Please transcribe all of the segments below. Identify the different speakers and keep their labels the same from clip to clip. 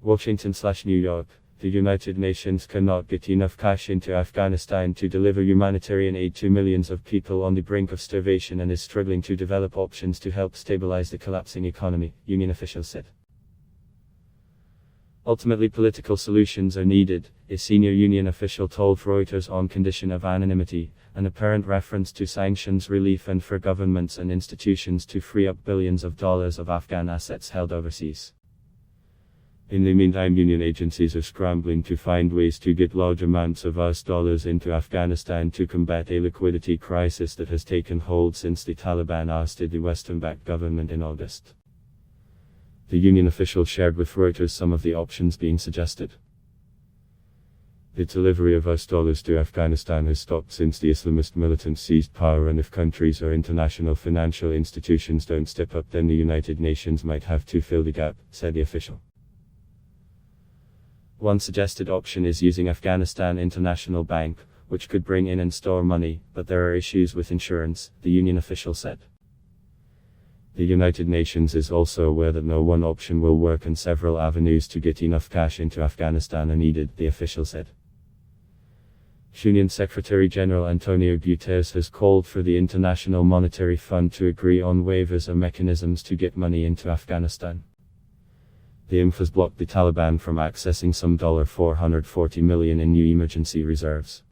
Speaker 1: Washington/New York. The United Nations cannot get enough cash into Afghanistan to deliver humanitarian aid to millions of people on the brink of starvation and is struggling to develop options to help stabilize the collapsing economy, union officials said. Ultimately, political solutions are needed, a senior union official told Reuters on condition of anonymity, an apparent reference to sanctions relief and for governments and institutions to free up billions of dollars of Afghan assets held overseas. In the meantime, union agencies are scrambling to find ways to get large amounts of US dollars into Afghanistan to combat a liquidity crisis that has taken hold since the Taliban ousted the Western-backed government in August. The union official shared with Reuters some of the options being suggested. The delivery of US dollars to Afghanistan has stopped since the Islamist militants seized power, and if countries or international financial institutions don't step up, then the United Nations might have to fill the gap, said the official. One suggested option is using Afghanistan International Bank, which could bring in and store money, but there are issues with insurance, the union official said. The United Nations is also aware that no one option will work and several avenues to get enough cash into Afghanistan are needed, the official said. Union Secretary General Antonio Guterres has called for the International Monetary Fund to agree on waivers or mechanisms to get money into Afghanistan. The IMF has blocked the Taliban from accessing some $440 million in new emergency reserves.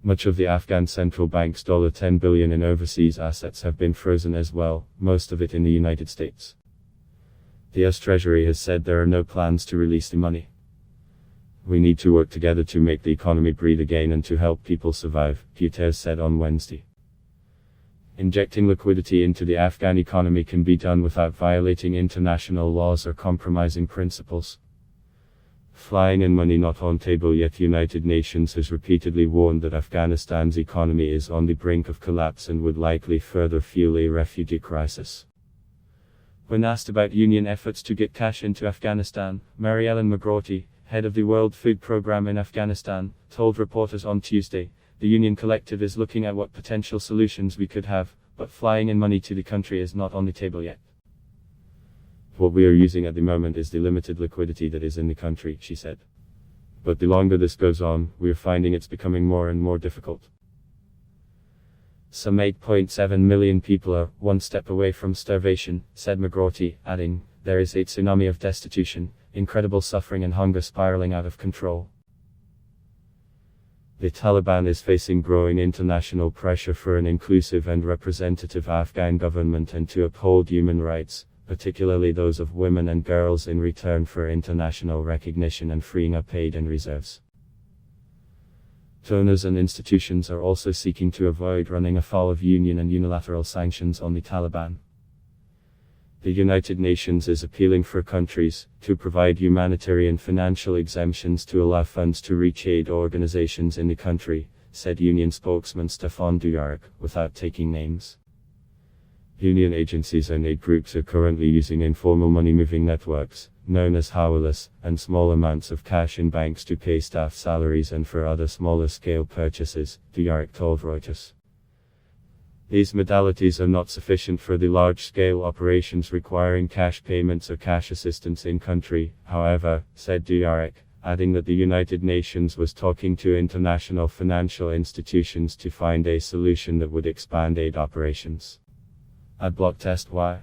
Speaker 1: Much of the Afghan central bank's $10 billion in overseas assets have been frozen as well, most of it in the United States. The US Treasury has said there are no plans to release the money. We need to work together to make the economy breathe again and to help people survive, Guterres said on Wednesday. Injecting liquidity into the Afghan economy can be done without violating international laws or compromising principles. Flying in money not on table yet. United Nations has repeatedly warned that Afghanistan's economy is on the brink of collapse and would likely further fuel a refugee crisis. When asked about union efforts to get cash into Afghanistan, Mary Ellen McGrorty, head of the World Food Programme in Afghanistan, told reporters on Tuesday, "The Union Collective is looking at what potential solutions we could have, but flying in money to the country is not on the table yet. What we are using at the moment is the limited liquidity that is in the country," she said. "But the longer this goes on, we are finding it's becoming more and more difficult." Some 8.7 million people are one step away from starvation, said McGrorty, adding, "There is a tsunami of destitution, incredible suffering and hunger spiraling out of control." The Taliban is facing growing international pressure for an inclusive and representative Afghan government and to uphold human rights, particularly those of women and girls, in return for international recognition and freeing up aid and reserves. Donors and institutions are also seeking to avoid running afoul of union and unilateral sanctions on the Taliban. The United Nations is appealing for countries to provide humanitarian financial exemptions to allow funds to reach aid organizations in the country, said union spokesman Stefan Dujarric, without taking names. Union agencies and aid groups are currently using informal money-moving networks, known as hawalahs, and small amounts of cash in banks to pay staff salaries and for other smaller-scale purchases, Dujarric told Reuters. These modalities are not sufficient for the large-scale operations requiring cash payments or cash assistance in country, however, said Dujarric, adding that the United Nations was talking to international financial institutions to find a solution that would expand aid operations. Adblock test. Why?